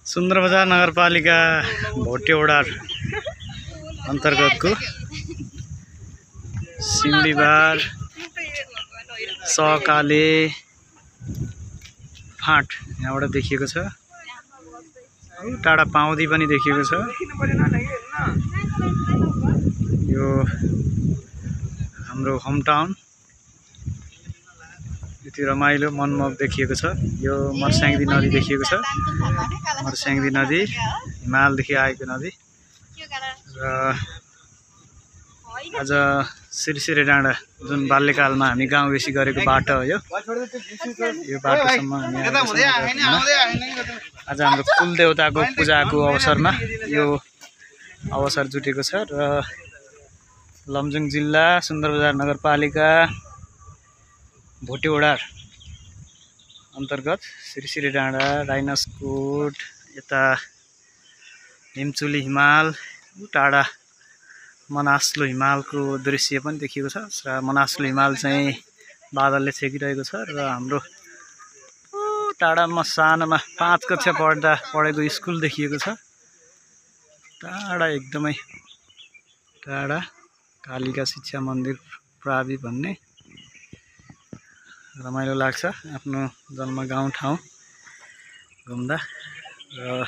सुन्दरबजार नगरपालिका भोटेवडा अन्तर्गतको सिमडीबार सहकाले फाँट यहाँबाट देखिएको छ। टाढा पाउँदी पनि देखिएको छ। यो हाम्रो होम टाउन यति रमाइलो मनमोहक देखिएको छ। यो मर्स्याङ्दी नदी देखिएको छ। मर्स्याङ्दी नदी हिमालदेखि आएको नदी र आज सिरसिरे डाँडा जुन बाल्यकालमा हामी गाउँबेसी गरेको बाटो हो। यो बाटोसम्म हामी आज हाम्रो कुल देवताको पूजाको अवसरमा यो अवसर जुटेको छ र लमजुङ जिल्ला सुन्दरबजार नगरपालिका भोटेवडा अन्तर्गत सिरसिरे डाँडा, डाइनोसकोट, यता हिमचुली हिमाल, टाढा मनास्लो हिमालको दृश्य पनि देखिएको छ। र मनास्लो हिमाल चाहिँ बादलले छेकिरहेको छ र हाम्रो टाढामा सानोमा 5 कक्षा पढेको स्कुल देखिएको छ। टाढा एकदमै टाढा कालिका शिक्षा मन्दिर प्रावि भन्ने रमाइलो लाग्छ आफ्नो जन्म गाउँ ठाउँ घुम्दा। र